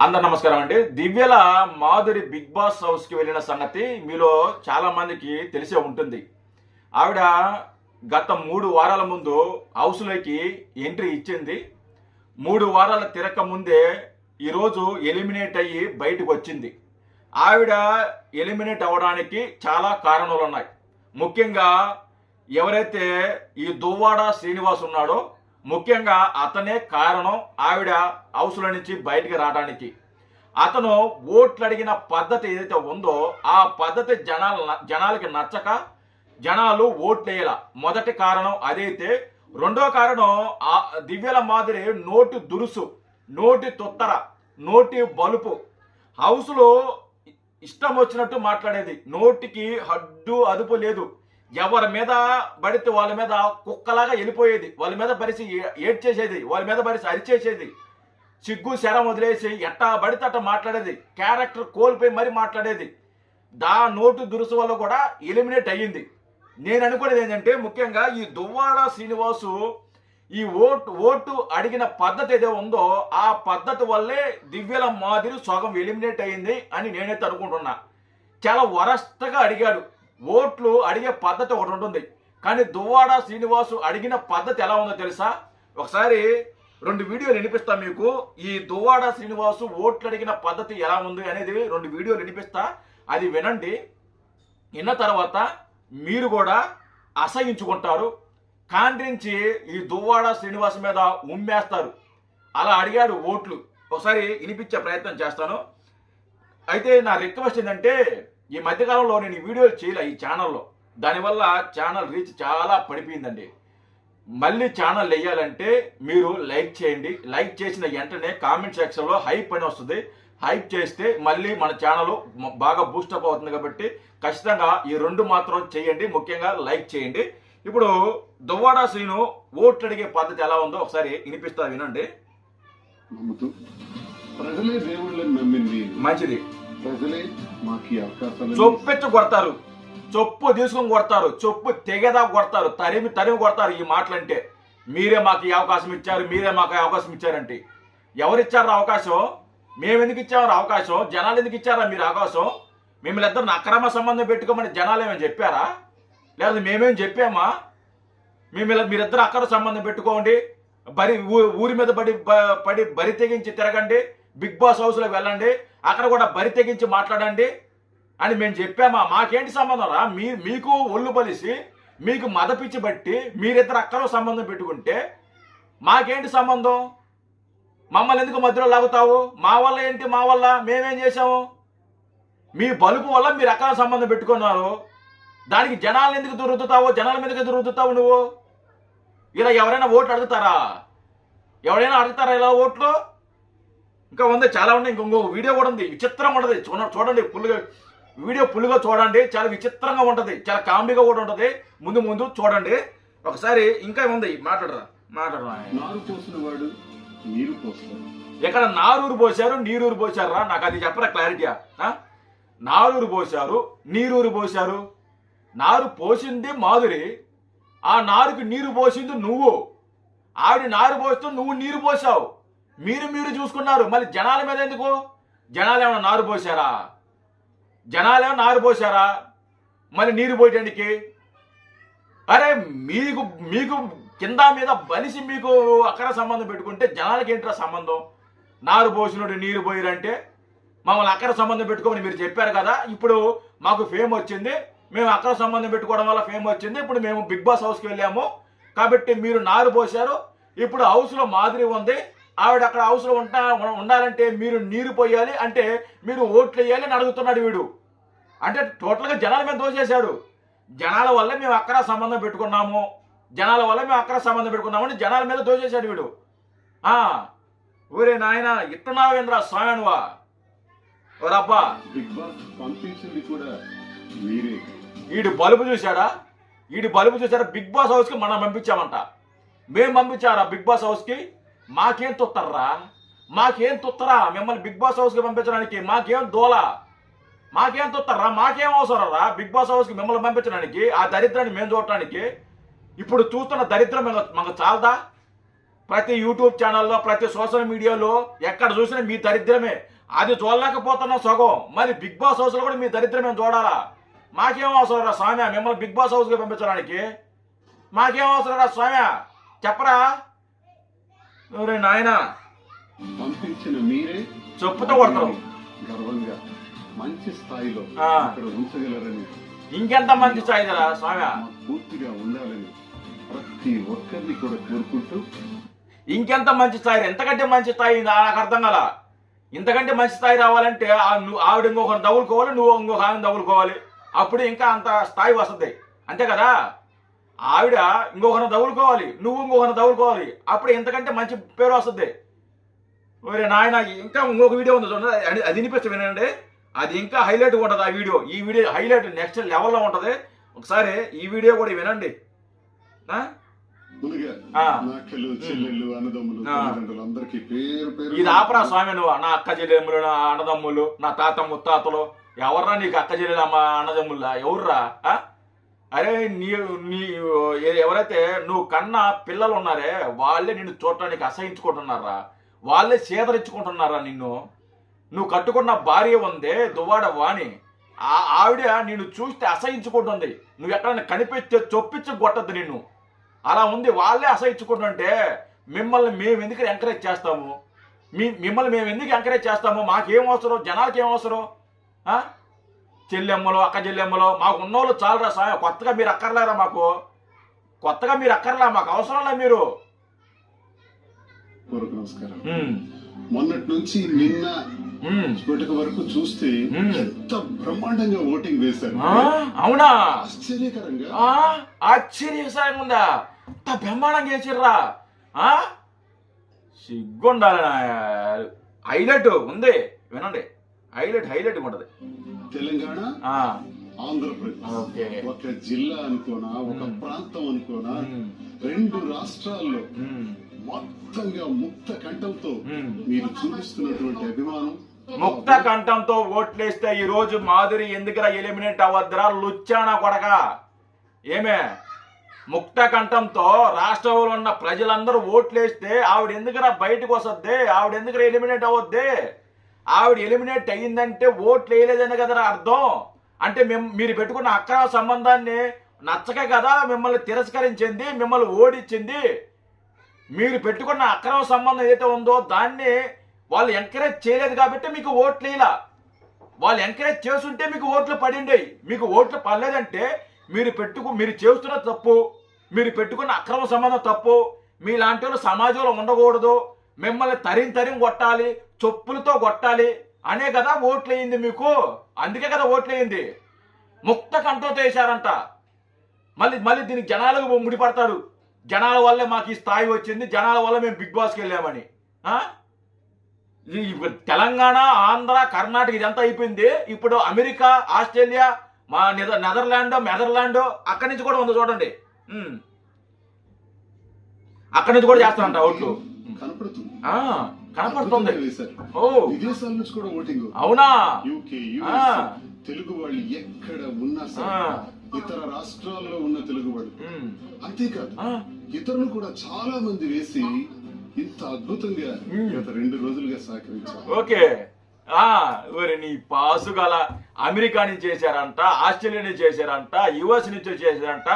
అందరు నమస్కారం అండి. దివ్యల మాధురి బిగ్ బాస్ హౌస్కి వెళ్ళిన సంగతి మీలో చాలా మందికి తెలిసే ఉంటుంది. ఆవిడ గత 3 వారాల ముందు హౌస్లోకి ఎంట్రీ ఇచ్చింది. 3 వారాల తిరక ముందే ఈరోజు ఎలిమినేట్ అయ్యి బయటకు వచ్చింది. ఆవిడ ఎలిమినేట్ అవ్వడానికి చాలా కారణాలు ఉన్నాయి. ముఖ్యంగా ఎవరైతే ఈ దువ్వాడ శ్రీనివాస్ ఉన్నాడో ముఖ్యంగా అతనే కారణం ఆవిడ హౌస్లో నుంచి బయటికి రావడానికి. అతను ఓట్లు అడిగిన పద్ధతి ఏదైతే ఉందో ఆ పద్ధతి జనాలకి నచ్చక జనాలు ఓట్లు వేయాల. మొదటి కారణం అదైతే. రెండో కారణం దివ్యల మాదిరి నోటి దురుసు, నోటి తొత్తర, నోటి బలుపు. హౌస్లో ఇష్టం వచ్చినట్టు మాట్లాడేది. నోటికి హడ్డు అదుపు లేదు. ఎవరి మీద పడితే వాళ్ళ మీద కుక్కలాగా వెళ్ళిపోయేది. వాళ్ళ మీద పరిచి ఏడ్చేసేది, వాళ్ళ మీద పరిచి అరిచేసేది. సిగ్గు శరం వదిలేసి ఎట్టా పడితే అట్ట మాట్లాడేది. క్యారెక్టర్ కోల్పోయి మరీ మాట్లాడేది. నోటు దురుసు వల్ల కూడా ఎలిమినేట్ అయ్యింది. నేను అనుకునేది ఏంటంటే ముఖ్యంగా ఈ దువ్వాడ శ్రీనివాసు ఈ ఓటు అడిగిన పద్ధతి ఏదో ఉందో ఆ పద్ధతి వల్లే దివ్యల మాదిరి సగం ఎలిమినేట్ అయ్యింది అని నేనైతే అనుకుంటున్నా. చాలా వరస్ట్గా అడిగాడు. ఓట్లు అడిగే పద్ధతి ఒకటి ఉంటుంది, కానీ దువ్వాడ శ్రీనివాసు అడిగిన పద్ధతి ఎలా ఉందో తెలుసా? ఒకసారి 2 వీడియోలు వినిపిస్తా మీకు. ఈ దువ్వాడ శ్రీనివాసు ఓట్లు అడిగిన పద్ధతి ఎలా ఉంది అనేది 2 వీడియోలు వినిపిస్తా. అది వినండి. విన్న తర్వాత మీరు కూడా అసహించుకుంటారు. కాండ్రించి ఈ దువ్వాడ శ్రీనివాస్ మీద ఉమ్మేస్తారు. అలా అడిగాడు ఓట్లు. ఒకసారి వినిపించే ప్రయత్నం చేస్తాను. అయితే నా రిక్వెస్ట్ ఏంటంటే ఈ మధ్యకాలంలో నేను ఈ వీడియోలు చేయలే ఈ ఛానల్లో. దానివల్ల ఛానల్ రీచ్ చాలా పడిపోయిందండి. మళ్ళీ ఛానల్ వేయాలంటే మీరు లైక్ చేయండి. లైక్ చేసిన వెంటనే కామెంట్ సెక్షన్లో హైప్ అని వస్తుంది. హైప్ చేస్తే మళ్ళీ మన ఛానల్ బాగా బూస్టప్ అవుతుంది. కాబట్టి ఖచ్చితంగా ఈ 2 మాత్రం చేయండి. ముఖ్యంగా లైక్ చేయండి. ఇప్పుడు దువ్వాడ శ్రీను ఓట్లు అడిగే పద్ధతి ఎలా ఉందో ఒకసారి వినిపిస్తా, వినండి. ప్రజలే దేవుళ్ళని నమ్మింది. మంచిది. ప్రజలే మాకు అవకాశాలు చొప్పెచ్చు కొడతారు, చొప్పు తీసుకొని కొడతారు, చొప్పు తెగదా కొడతారు, తరిమి కొడతారు. ఈ మాటలంటే మీరే మాకు ఈ అవకాశం ఇచ్చారు, మీరే మాకు అవకాశం ఇచ్చారంటే ఎవరిచ్చారు అవకాశం? మేము ఎందుకు ఇచ్చాము అవకాశం? జనాలు ఎందుకు ఇచ్చారా మీరు అవకాశం? మిమ్మల్ని ఇద్దరు అక్రమ సంబంధం పెట్టుకోమని జనాలు ఏమని చెప్పారా? లేదా మేమేం చెప్పామా? మీరిద్దరు అక్రమ సంబంధం పెట్టుకోండి, ఊరి మీద పడి బరి తెగించి తిరగండి, బిగ్ బాస్ హౌస్లోకి వెళ్ళండి, అక్కడ కూడా బరి తెగించి మాట్లాడండి అని మేము చెప్పామా? మాకేంటి సంబంధం రా? మీకు ఒళ్ళు బలిసి మీకు మదపిచ్చి బట్టి మీరిద్దరు అక్రమ సంబంధం పెట్టుకుంటే మాకేంటి సంబంధం? మమ్మల్ని ఎందుకు మధ్యలో లాగుతావు? మా వల్ల ఏంటి? మా వల్ల మేమేం చేసాము? మీ బలుపు వల్ల మీరు అక్రమ సంబంధం పెట్టుకున్నారు. దానికి జనాలను ఎందుకు దురుద్దుతావు? జనాల మీదకి దురుద్దుతావు నువ్వు? ఇలా ఎవరైనా ఓట్లు అడుగుతారా? ఎవరైనా అడుగుతారా ఇలా ఓట్లు? ఇంకా ఉంది, చాలా ఉన్నాయి. ఇంకో వీడియో కూడా ఉంది, విచిత్రం ఉంటుంది. చూడండి, వీడియో పుల్లుగా చూడండి. చాలా విచిత్రంగా ఉంటుంది, చాలా కామెడీగా కూడా ఉంటుంది. ముందు చూడండి ఒకసారి. ఇంకా ఉంది, మాట్లాడరా. నారు పోసిన వాడు నీరు పోస్తాడు. ఎక్కడ నారూరు పోసారు, నీరూరు పోసారా? నాకు అది చెప్పరా క్లారిటీయా? నారూరు పోసారు, నీరూరు పోసారు. నారు పోసింది మాధురి, ఆ నారుకి నీరు పోసింది నువ్వు. ఆవిడ నారు పోస్తూ నువ్వు నీరు పోసావు. మీరు చూసుకున్నారు. మళ్ళీ జనాల మీద ఎందుకు? జనాలు ఏమైనా నారు పోసారా? జనాలేమో నారు పోసారా మళ్ళీ నీరు పోయటానికి? అరే మీకు కింద మీద బలిసి మీకు అక్కడ సంబంధం పెట్టుకుంటే జనాలకి ఏంట్రా సంబంధం? నారు పోసినట్టు నీరు పోయిరంటే మమ్మల్ని అక్కడ సంబంధం పెట్టుకోమని మీరు చెప్పారు కదా. ఇప్పుడు మాకు ఫేమ్ వచ్చింది, మేము అక్కడ సంబంధం పెట్టుకోవడం వల్ల ఫేమ్ వచ్చింది. ఇప్పుడు మేము బిగ్ బాస్ హౌస్కి వెళ్ళాము కాబట్టి మీరు నారు పోసారు. ఇప్పుడు హౌస్లో మాదిరి ఉంది, ఆవిడ అక్కడ హౌస్లో ఉండాలంటే మీరు నీరు పోయాలి, అంటే మీరు ఓట్లు వేయాలి అని అడుగుతున్నాడు వీడు. అంటే టోటల్గా జనాల మీద దోచేశాడు. జనాల వల్ల మేము అక్కడ సంబంధం పెట్టుకున్నాము, జనాల వల్ల మేము అక్కడ సంబంధం పెట్టుకున్నామని జనాల మీద దోచేశాడు వీడు. ఊరే నాయన ఇట్టనావేంద్ర స్వామివా ఓరబ్బా. వీడు బలుపు చూశాడా? బిగ్ బాస్ హౌస్కి మనం పంపించామంట. మేము పంపించారా బిగ్ బాస్ హౌస్కి? మాకేం తుత్తర్రా? మిమ్మల్ని బిగ్ బాస్ హౌస్కి పంపించడానికి మాకేం దోల? మాకేం తుత్తర్రా? మాకేం అవసరం రా బిగ్ బాస్ హౌస్కి మిమ్మల్ని పంపించడానికి? ఆ దరిద్రాన్ని మేము చూడటానికి ఇప్పుడు చూస్తున్న దరిద్రం మాకు చాలదా? ప్రతి యూట్యూబ్ ఛానల్లో, ప్రతి సోషల్ మీడియాలో ఎక్కడ చూసినా మీ దరిద్రమే. అది చూడలేకపోతున్నాం సగం, మరి బిగ్ బాస్ హౌస్లో కూడా మీ దరిద్రమే చూడాలా? మాకేం అవసరం రా స్వామి మిమ్మల్ని బిగ్ బాస్ హౌస్కి పంపించడానికి? మాకేం అవసరం రా స్వామి, చెప్పరా? రే నాయనా, పంపించిన మీరే చెప్పుతో కొడతారు. గర్వంగా మంచి స్థాయిలో ఆ. ఇక్కడ ఉంచగలరని, ఇంకెంత మంది స్థాయిరా స్వామి, పూర్తిగా ఉండాలని ప్రతి ఒక్కరిని కూడా కోరుకుంటూ ఇంకెంత మంచి స్థాయి, ఎంతకంటే మంచి స్థాయి నాకు అర్థం కదా. ఇంతకంటే మంచి స్థాయి రావాలంటే ఆవిడ ఇంకొకరిని తగులుకోవాలి, నువ్వు ఇంకొక ఆమెను తగులుకోవాలి, అప్పుడు ఇంకా అంత స్థాయి వస్తుంది, అంతే కదా. ఆవిడ ఇంకొకరిని తగులుకోవాలి, నువ్వు ఇంకొకరిని తగులుకోవాలి, అప్పుడు ఇంతకంటే మంచి పేరు వస్తుంది. ఒరే నాయన, ఇంకా ఇంకొక వీడియో ఉంది చూడండి, అది వినిపిస్తే వినండి, అది ఇంకా హైలైట్గా ఉంటుంది ఆ వీడియో. ఈ వీడియో హైలైట్ నెక్స్ట్ లెవెల్లో ఉంటుంది, ఒకసారి ఈ వీడియో కూడా వినండి. ముందుగా ఆ. నా అక్కలు, చెల్లెళ్ళు, అన్నదమ్ములు, ఆ. తల్లిదండ్రులు అందరికీ పేరు పేరు ఇది ఆపరా స్వామి నువ్వు. నా అక్క చెల్లెములు, నా అన్నదమ్ములు, నా తాత ముత్తాతలు ఎవర్రా నీకు అక్క చెల్లెలు, అమ్మ అన్నదమ్ముల్లా ఎవర్రా? అరే నీ నీ ఎవరైతే నువ్వు కన్నా పిల్లలు ఉన్నారే వాళ్ళే నిన్ను చూడటానికి అసహించుకుంటున్నారా, వాళ్ళే చేదరించుకుంటున్నారా నిన్ను. నువ్వు కట్టుకున్న భార్య ఉందే దువ్వాడ వాణి, ఆవిడ నిన్ను చూస్తే అసహించుకుంటుంది. నువ్వు ఎక్కడైనా కనిపిస్తే చొప్పించి కొట్టద్దు నిన్ను, అలా ఉంది. వాళ్ళే అసహించుకుంటుంటే మిమ్మల్ని మేము ఎందుకు ఎంకరేజ్ చేస్తాము? మిమ్మల్ని మేము ఎందుకు ఎంకరేజ్ చేస్తాము? మాకేం అవసరం, జనాలకి ఏం అవసరం? చెల్లెమ్మలు, అక్క చెల్లెమ్మలు మాకు ఉన్నోళ్ళు చాలరా సాయం, కొత్తగా మీరు అక్కర్లేరా మాకు, కొత్తగా మీరు అక్కర్లా, మాకు అవసరంలా మీరు. నమస్కారం. మొన్నటి నుంచి నిన్న ఇప్పటి వరకు చూస్తే ఎంత బ్రహ్మాండంగా ఓటింగ్ వేశారు. అవునా? ఆశ్చర్యకరంగా, ఆశ్చర్యకరంగా ఉందా? అంత బ్రహ్మాండంగా వేసిర్రా? సిగ్గుండాలి. హైలైట్ ఉంది, వినండి. హైలైట్ ఉంటది. తెలంగాణ, ఆంధ్రప్రదేశ్ ఒక జిల్లా అనుకోనా, ఒక ప్రాంతం అనుకోనా, రెండు రాష్ట్రాల్లో మొత్తంగా ముక్త కంఠంతో మీరు చూపిస్తున్నటువంటి అభిమానం, ముక్త కంఠంతో ఓట్లేస్తే ఈ రోజు మాధురి ఎందుకురా ఎలిమినేట్ అవ్వద్దురా లుచ్చానా కొడక? ఏమే ముక్త కంఠంతో రాష్ట్రంలో ఉన్న ప్రజలందరూ ఓట్లేస్తే ఆవిడ ఎందుకురా బయటకు వస్తుంది? ఆవిడ ఎందుకురా ఎలిమినేట్ అవ్వద్దే? ఆవిడ ఎలిమినేట్ అయ్యిందంటే ఓట్లు వేయలేదని కదరా అర్థం. అంటే మీరు పెట్టుకున్న అక్రమ సంబంధాన్ని నచ్చకే కదా మిమ్మల్ని తిరస్కరించింది, మిమ్మల్ని ఓడించింది. మీరు పెట్టుకున్న అక్రమ సంబంధం ఏదైతే ఉందో దాన్ని వాళ్ళు ఎంకరేజ్ చేయలేదు కాబట్టి మీకు ఓట్లు వేయలా. వాళ్ళు ఎంకరేజ్ చేస్తుంటే మీకు ఓట్లు పడిండేవి. మీకు ఓట్లు పడలేదంటే మీరు చేస్తున్న తప్పు, మీరు పెట్టుకున్న అక్రమ సంబంధం తప్పు. మీలాంటి వాళ్ళు సమాజంలో ఉండకూడదు, మిమ్మల్ని తరిం కొట్టాలి, చొప్పులతో కొట్టాలి అనే కదా ఓట్లు వేయింది మీకు. అందుకే కదా ఓట్లు వేయింది. ముక్త కంఠంతో వేశారంట. మళ్ళీ దీనికి జనాలకు ముడిపడతారు. జనాల వల్లే మాకు ఈ స్థాయి వచ్చింది, జనాల వల్ల మేము బిగ్ బాస్కి వెళ్ళామని. తెలంగాణ, ఆంధ్ర, కర్ణాటక ఇదంతా అయిపోయింది. ఇప్పుడు అమెరికా, ఆస్ట్రేలియా, మా నెదర్లాండ్ అక్కడి నుంచి కూడా ఉంది చూడండి. అక్కడి నుంచి కూడా చేస్తారంట ఓట్లు. కనపడుతుంది. విదేశాల నుంచి కూడా ఓటింగ్. అవునా? యూకే, తెలుగు వాళ్ళు ఎక్కడ ఉన్నా సరే, ఇతర రాష్ట్రాల్లో ఉన్న తెలుగు వాళ్ళు, అంతేకాదు ఇతరులు కూడా చాలా మంది వేసి ఇంత అద్భుతంగా గత 2 రోజులుగా సహకరించారు. ఓకే, నీ పాసు గల అమెరికా నుంచి చేశారంట, ఆస్ట్రేలియా నుంచి చేశారంట, యుఎస్ నుంచి చేశారంట.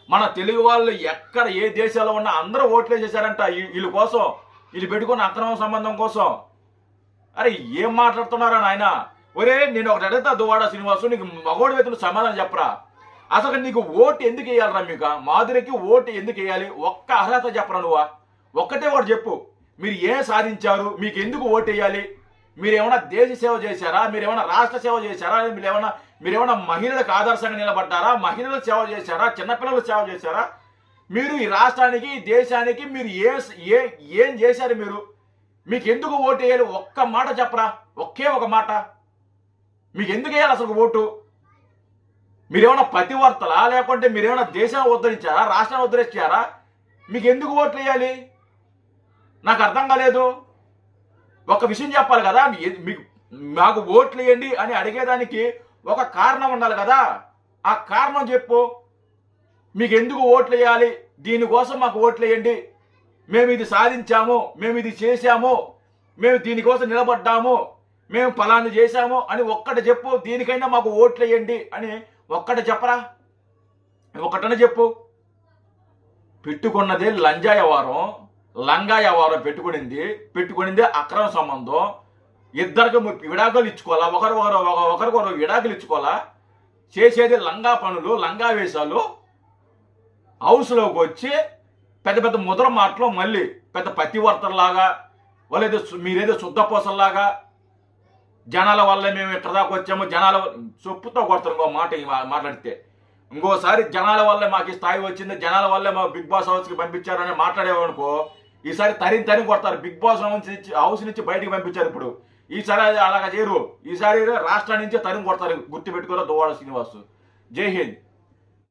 మన తెలుగు వాళ్ళు ఎక్కడ ఏ దేశాల్లో ఉన్నా అందరూ ఓట్లే చేశారంట వీళ్ళ కోసం, వీళ్ళు పెట్టుకున్న అక్రమ సంబంధం కోసం. అరే ఏం మాట్లాడుతున్నారా నాయన? ఒరే నేను ఒకటి అడుగుతా దువ్వాడ శ్రీనివాసు, నీకు మగోడి వ్యక్తులు సమాధానం చెప్పరా? అసలు నీకు ఓటు ఎందుకు వేయాలరా? మీకు మాధురికి ఓటు ఎందుకు వేయాలి? ఒక్క అర్హత చెప్పరా నువ్వా? ఒక్కటే ఒకటి చెప్పు. మీరు ఏం సాధించారు? మీకు ఎందుకు ఓటు వేయాలి? మీరేమైనా దేశ సేవ చేశారా? మీరేమైనా రాష్ట్ర సేవ చేశారా? మీరేమైనా మహిళలకు ఆదర్శంగా నిలబడ్డారా? మహిళలు సేవ చేశారా? చిన్నపిల్లలు సేవ చేశారా? మీరు ఈ రాష్ట్రానికి, ఈ దేశానికి మీరు ఏం చేశారు? మీకు ఎందుకు ఓటు వేయాలి? ఒక్క మాట చెప్పరా, ఒకే ఒక మాట. మీకు ఎందుకు వేయాలి అసలు ఓటు? మీరేమైనా పతివర్తలా, లేకుంటే మీరేమైనా దేశాన్ని ఉద్ధరించారా, రాష్ట్రాన్ని ఉద్ధరించారా? మీకు ఎందుకు ఓట్లు వేయాలి? నాకు అర్థం కాలేదు. ఒక విషయం చెప్పాలి కదా, మాకు ఓట్లు వేయండి అని అడిగేదానికి ఒక కారణం ఉండాలి కదా. ఆ కారణం చెప్పు. మీకు ఎందుకు ఓట్లు వేయాలి? దీనికోసం మాకు ఓట్లు వేయండి. మేము ఇది సాధించాము, మేము ఇది చేశాము, మేము దీనికోసం నిలబడ్డాము, మేము ఫలాన్ని చేశాము అని ఒక్కటి చెప్పు. దీనికైనా మాకు ఓట్లు వేయండి అని ఒక్కటి చెప్పరా, ఒకటనే చెప్పు. పెట్టుకున్నది లంజా వ్యవహారం, లంగా వ్యవహారం పెట్టుకునింది అక్రమ సంబంధం. ఇద్దరికి విడాకులు ఇచ్చుకోవాలా, ఒకరికొకరు విడాకులు ఇచ్చుకోవాలా, చేసేది లంగా పనులు, లంగా వేషాలు. హౌస్లోకి వచ్చి పెద్ద పెద్ద ముద్ర మాటలు, మళ్ళీ పెద్ద పతివర్తలాగా, వాళ్ళేదో మీరేదో శుద్ధపోసల్లాగా, జనాల వల్లే మేము ఇక్కడ దాకా వచ్చాము, జనాల చొప్పుతో కొడతారు ఇంకో మాట మాట్లాడితే. ఇంకోసారి జనాల వల్లే మాకు ఈ స్థాయి వచ్చింది, జనాల వల్లే మా బిగ్ బాస్ హౌస్కి పంపించారని మాట్లాడేవనుకో, ఈసారి తరిని కొడతారు. బిగ్ బాస్ హౌస్ నుంచి బయటికి పంపించారు ఇప్పుడు. ఈసారి అలాగా చేయరు. ఈసారి రాష్ట్రం నుంచే తరిని కొడతారు. గుర్తుపెట్టుకోరా దువ్వాడ శ్రీనివాస్. జై హింద్.